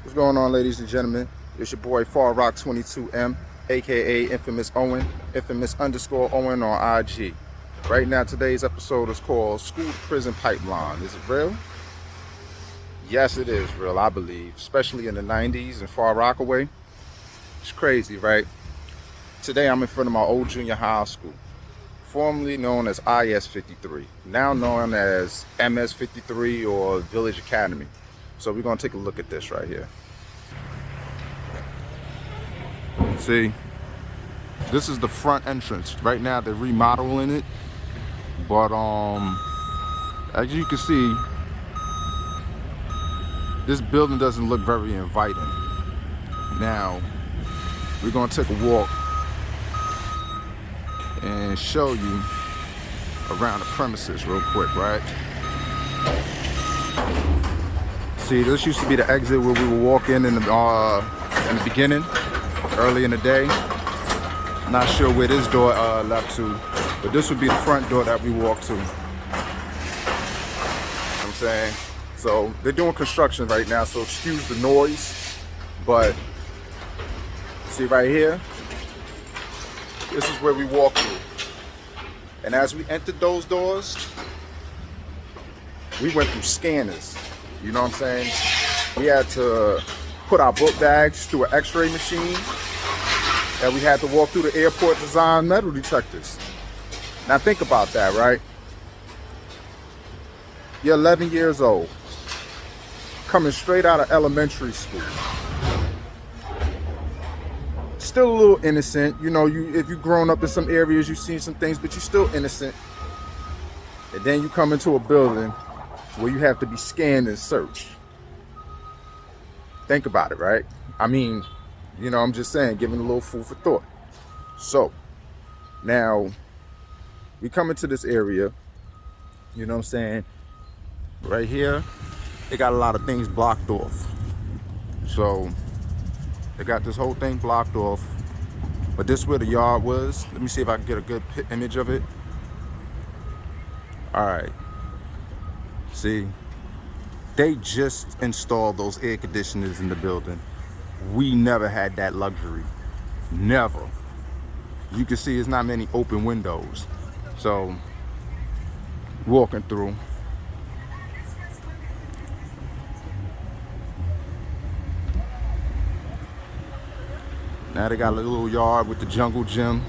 What's going on, ladies and gentlemen? It's your boy FarRock22M, aka Infamous Owen, Infamous_Owen on IG. Right now, today's episode is called School to Prison Pipeline. Is it real? Yes, it is real, I believe, especially in the 90s in FarRockaway. It's crazy, right? Today, I'm in front of my old junior high school, formerly known as IS-53, now known as MS-53 or Village Academy. So we're going to take a look at this right here. See, this is the front entrance. Right now they're remodeling it, but as you can see, this building doesn't look very inviting. Now we're going to take a walk and show you around the premises real quick, right? See, this used to be the exit where we would walk in the beginning, early in the day. Not sure where this door left to, but this would be the front door that we walk to. You know what I'm saying? So they're doing construction right now, so excuse the noise. But see right here, this is where we walk through. And as we entered those doors, we went through scanners. You know what I'm saying? We had to put our book bags through an x-ray machine, and we had to walk through the airport design metal detectors. Now think about that, right? You're 11 years old, coming straight out of elementary school. Still a little innocent. You know, if you've grown up in some areas, you've seen some things, but you're still innocent. And then you come into a building where you have to be scanned and searched. Think about it, right? I mean, you know, I'm just saying, giving a little food for thought. So now we come into this area, you know what I'm saying? Right here, they got a lot of things blocked off. So they got this whole thing blocked off, but this is where the yard was. Let me see if I can get a good image of it. All right. See, they just installed those air conditioners in the building. We never had that luxury. Never. You can see there's not many open windows. So, walking through. Now they got a little yard with the jungle gym.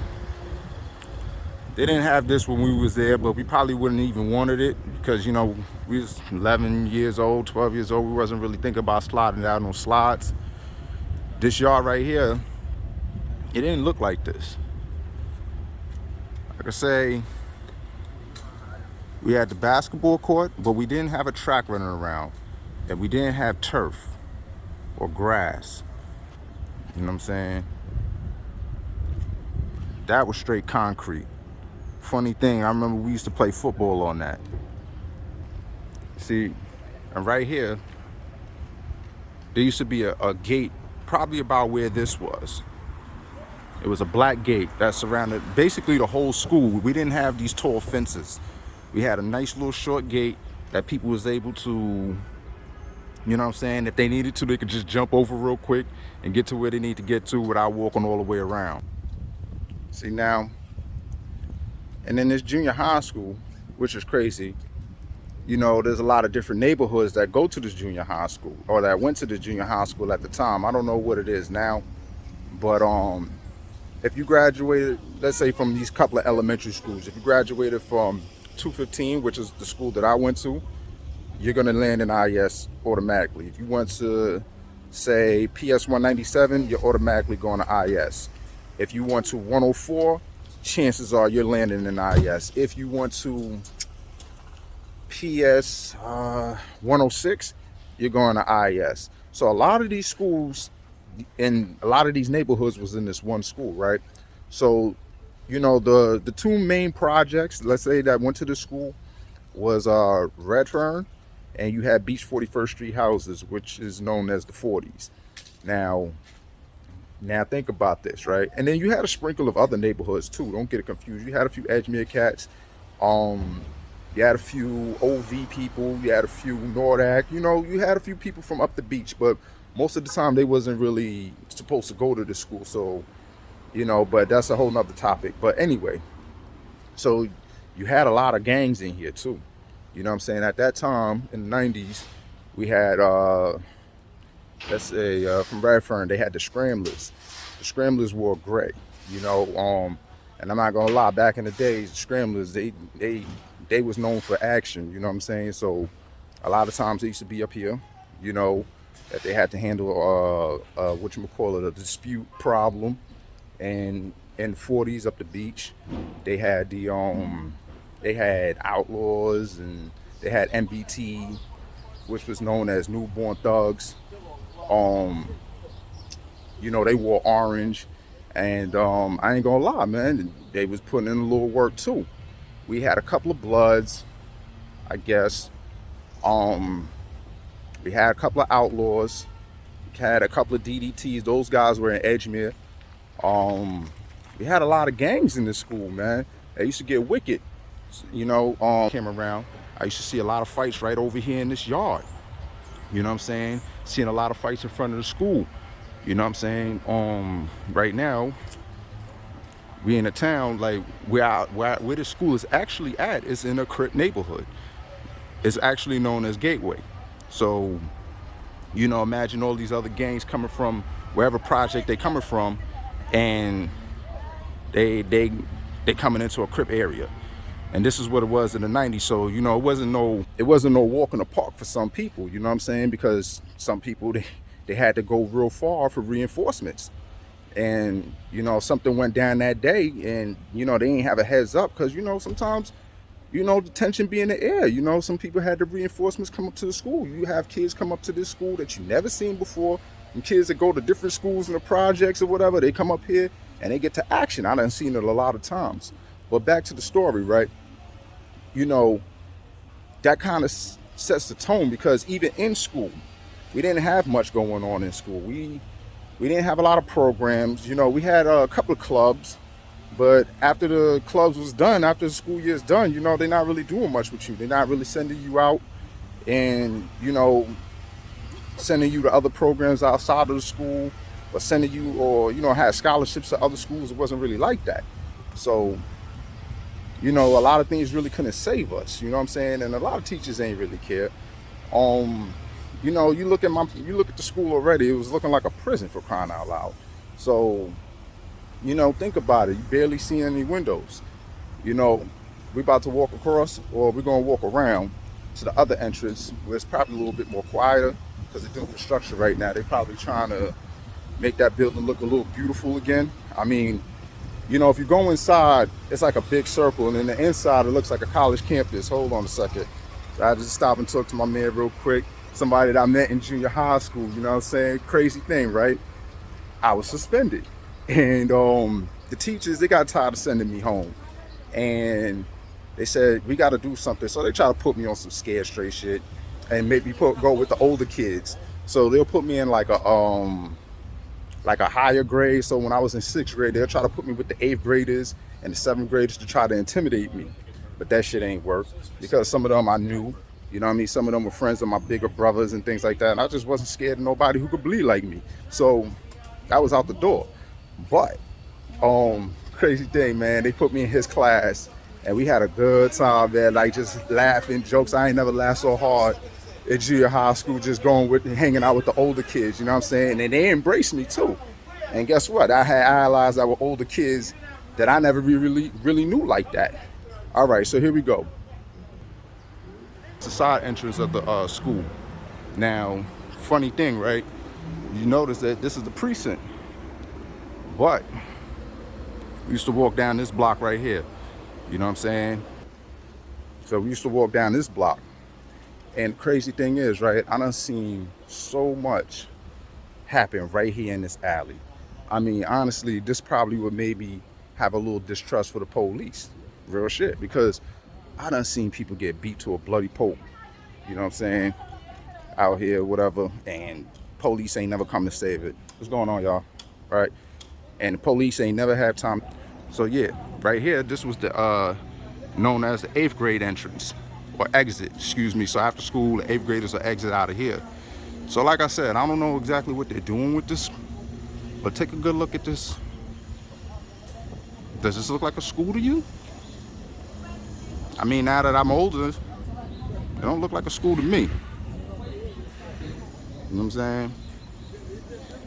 They didn't have this when we was there, but we probably wouldn't even wanted it because, you know, we was 11 years old, 12 years old. We wasn't really thinking about sliding out on slides. This yard right here, it didn't look like this. Like I say, we had the basketball court, but we didn't have a track running around. And we didn't have turf or grass. You know what I'm saying? That was straight concrete. Funny thing, I remember we used to play football on that. See, and right here, there used to be a gate, probably about where this was. It was a black gate that surrounded basically the whole school. We didn't have these tall fences. We had a nice little short gate that people was able to, you know what I'm saying, if they needed to, they could just jump over real quick and get to where they need to get to without walking all the way around. See now, and in this junior high school, which is crazy, you know, there's a lot of different neighborhoods that go to this junior high school or that went to the junior high school at the time. I don't know what it is now, but if you graduated, let's say from these couple of elementary schools, if you graduated from 215, which is the school that I went to, you're going to land in IS automatically. If you went to, say, PS 197, you're automatically going to IS. If you went to 104, chances are you're landing in IS. If you went to PS 106, you're going to IS. So a lot of these schools in a lot of these neighborhoods was in this one school, right? So, you know, the two main projects, let's say, that went to the school was Redfern, and you had Beach 41st Street houses, which is known as the 40s. Now think about this, right? And then you had a sprinkle of other neighborhoods too. Don't get it confused. You had a few Edgemere cats. You had a few OV people. You had a few Nordak. You know, you had a few people from up the beach. But most of the time they wasn't really supposed to go to the school. So, but that's a whole nother topic. But anyway, so you had a lot of gangs in here too. You know what I'm saying? At that time in the 90s, we had let's say from Redfern, they had the Scramblers. The Scramblers wore gray, and I'm not gonna lie, back in the days, the Scramblers, they was known for action, you know what I'm saying? So a lot of times they used to be up here, that they had to handle a dispute problem. And in the 40s up the beach, they had they had outlaws, and they had MBT, which was known as newborn thugs. They wore orange, and I ain't gonna lie, man, they was putting in a little work too. We had a couple of Bloods, I guess. We had a couple of outlaws. We had a couple of DDTs. Those guys were in Edgemere. We had a lot of gangs in this school, man. They used to get wicked. Came around. I used to see a lot of fights right over here in this yard. You know what I'm saying? Seeing a lot of fights in front of the school. You know what I'm saying? Right now, we in a town, like where the school is actually at is in a Crip neighborhood. It's actually known as Gateway. So, imagine all these other gangs coming from wherever project they coming from, and they coming into a Crip area. And this is what it was in the 90s. So, it wasn't no walk in the park for some people, you know what I'm saying? Because some people, they had to go real far for reinforcements. And, something went down that day, and, they didn't have a heads up, because, sometimes, the tension be in the air. Some people had the reinforcements come up to the school. You have kids come up to this school that you never seen before. And kids that go to different schools in the projects or whatever, they come up here and they get to action. I done seen it a lot of times. But back to the story, right? That kind of sets the tone, because even in school, we didn't have much going on in school. We didn't have a lot of programs. We had a couple of clubs, but after the clubs was done, after the school year's done, they're not really doing much with you. They're not really sending you out and, sending you to other programs outside of the school, or sending you, or, had scholarships to other schools. It wasn't really like that. So, a lot of things really couldn't save us, you know what I'm saying? And a lot of teachers ain't really care. You look at the school already, it was looking like a prison, for crying out loud. So, think about it. You barely see any windows. We about to walk across, or we're gonna walk around to the other entrance, where it's probably a little bit more quieter, because they're doing construction right now. They're probably trying to make that building look a little beautiful again. I mean, if you go inside, it's like a big circle, and then the inside, it looks like a college campus. Hold on a second. So I just stop and talk to my man real quick. Somebody that I met in junior high school, you know what I'm saying? Crazy thing, right? I was suspended. And the teachers, they got tired of sending me home. And they said, we got to do something. So they try to put me on some scared straight shit and make me go with the older kids. So they'll put me in like a higher grade. So when I was in 6th grade, they'll try to put me with the 8th graders and the 7th graders to try to intimidate me. But that shit ain't work, because some of them I knew, you know what I mean? Some of them were friends of my bigger brothers and things like that. And I just wasn't scared of nobody who could bleed like me. So that was out the door. But crazy thing, man, they put me in his class, and we had a good time, man, like just laughing, jokes. I ain't never laughed so hard at junior high school, just hanging out with the older kids, you know what I'm saying? And they embraced me too. And guess what? I had allies that were older kids that I never really knew like that. All right, so here we go. It's the side entrance of the school. Now, funny thing, right? You notice that this is the precinct. But we used to walk down this block right here. You know what I'm saying? So we used to walk down this block. And crazy thing is, right, I done seen so much happen right here in this alley. I mean, honestly, this probably would maybe have a little distrust for the police. Real shit. Because I done seen people get beat to a bloody pulp. You know what I'm saying? Out here, whatever. And police ain't never come to save it. What's going on, y'all? Right? And the police ain't never had time. So yeah, right here, this was the known as the 8th grade entrance, or exit, excuse me. So after school, the 8th graders will exit out of here. So like I said, I don't know exactly what they're doing with this, but take a good look at this. Does this look like a school to you? I mean, now that I'm older, it don't look like a school to me. You know what I'm saying?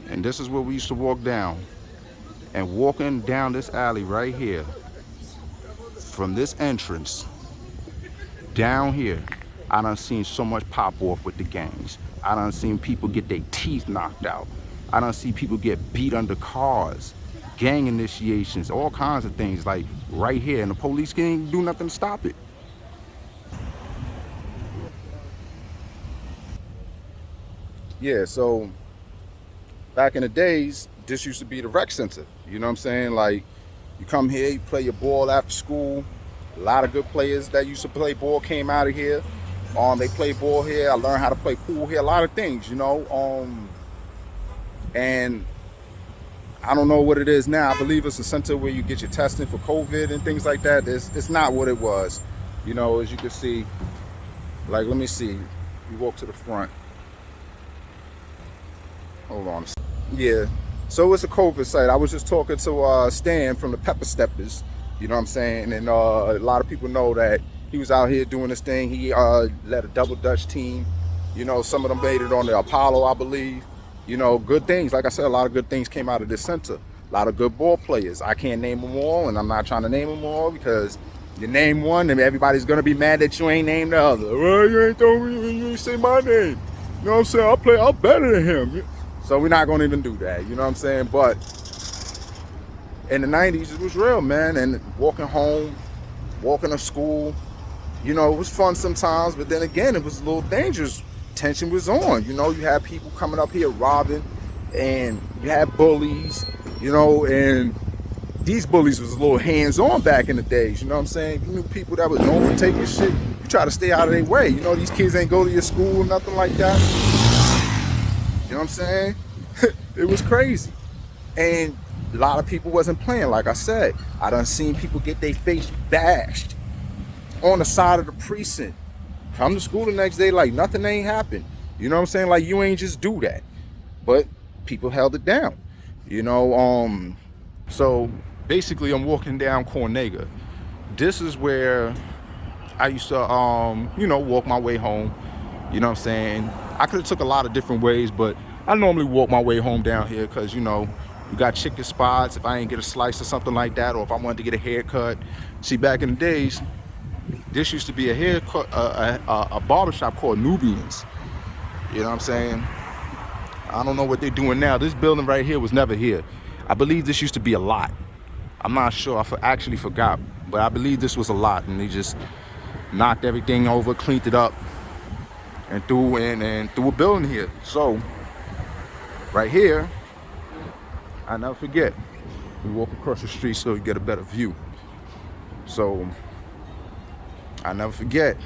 And this is where we used to walk down. And walking down this alley right here, from this entrance down here, I done seen so much pop off with the gangs. I done seen people get their teeth knocked out. I done see people get beat under cars, gang initiations, all kinds of things like right here, and the police can't do nothing to stop it. Yeah, so back in the days, this used to be the rec center. You know what I'm saying? Like, you come here, you play your ball after school. A lot of good players that used to play ball came out of here. They play ball here. I learned how to play pool here. A lot of things, you know. And I don't know what it is now. I believe it's a center where you get your testing for COVID and things like that. It's not what it was. You know, as you can see, like, let me see. You walk to the front. Hold on. Yeah. So it's a COVID site. I was just talking to Stan from the Pepper Steppers. You know what I'm saying? And a lot of people know that he was out here doing this thing. He led a double Dutch team. You know, some of them made it on the Apollo, I believe. You know, good things. Like I said, a lot of good things came out of this center. A lot of good ball players. I can't name them all, and I'm not trying to name them all because you name one and everybody's going to be mad that you ain't named the other. Well, you ain't told me, you ain't say my name. You know what I'm saying? I'm better than him. So we're not going to even do that. You know what I'm saying? But in the 90s, it was real, man. And walking home, walking to school, you know, it was fun sometimes. But then again, it was a little dangerous. Tension was on. You know, you had people coming up here robbing, and you had bullies, you know, and these bullies was a little hands-on back in the days. You know what I'm saying? You knew people that was known for taking shit. You try to stay out of their way. You know, these kids ain't go to your school or nothing like that. You know what I'm saying? It was crazy. And a lot of people wasn't playing. Like I said, I done seen people get their face bashed on the side of the precinct. Come to school the next day like nothing ain't happened. You know what I'm saying? Like, you ain't just do that. But people held it down. You know, so basically I'm walking down Cornega. This is where I used to, you know, walk my way home. You know what I'm saying? I could have took a lot of different ways, but I normally walk my way home down here because, you know, you got chicken spots if I ain't get a slice or something like that, or if I wanted to get a haircut. See, back in the days, this used to be a haircut, a barbershop called Nubians. You know what I'm saying? I don't know what they're doing now. This building right here was never here. I believe this used to be a lot. I'm not sure. I actually forgot. But I believe this was a lot, and they just knocked everything over, cleaned it up, and threw a building here. So right here, I never forget. We walk across the street so you get a better view. So I never forget,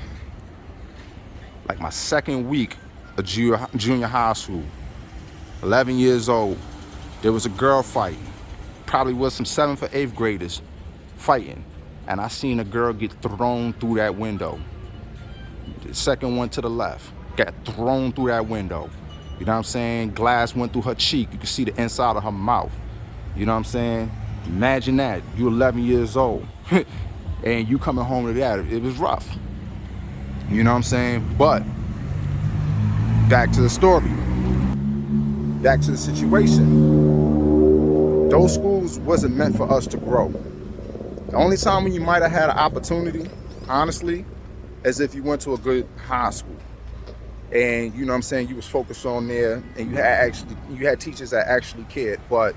like my second week of junior high school, 11 years old, there was a girl fight. Probably was some 7th or 8th graders fighting. And I seen a girl get thrown through that window. The second one to the left got thrown through that window. You know what I'm saying? Glass went through her cheek. You could see the inside of her mouth. You know what I'm saying? Imagine that. You're 11 years old. And you coming home to that. It was rough. You know what I'm saying? But back to the story. Back to the situation. Those schools wasn't meant for us to grow. The only time when you might have had an opportunity, honestly, is if you went to a good high school. And you know what I'm saying, you was focused on there, and you had teachers that actually cared. But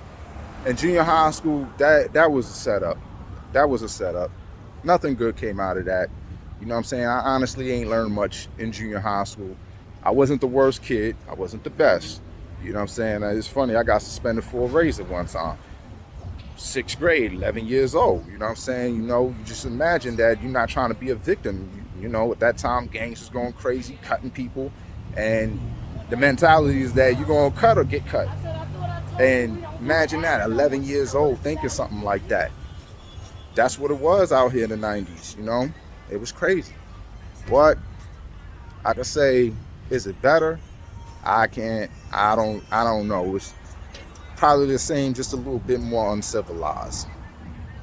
in junior high school, that was a setup. That was a setup. Nothing good came out of that. You know what I'm saying? I honestly ain't learned much in junior high school. I wasn't the worst kid. I wasn't the best. You know what I'm saying? It's funny, I got suspended for a razor one time. 6th grade, 11 years old. You know what I'm saying? You know, you just imagine that you're not trying to be a victim. You know, at that time, gangs was going crazy, cutting people. And the mentality is that you're going to cut or get cut. And imagine that, 11 years old, thinking something like that. That's what it was out here in the 90s, you know? It was crazy. But I could say, is it better? I don't know. It's probably the same, just a little bit more uncivilized.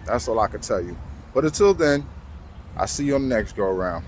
That's all I can tell you. But until then, I'll see you on the next go around.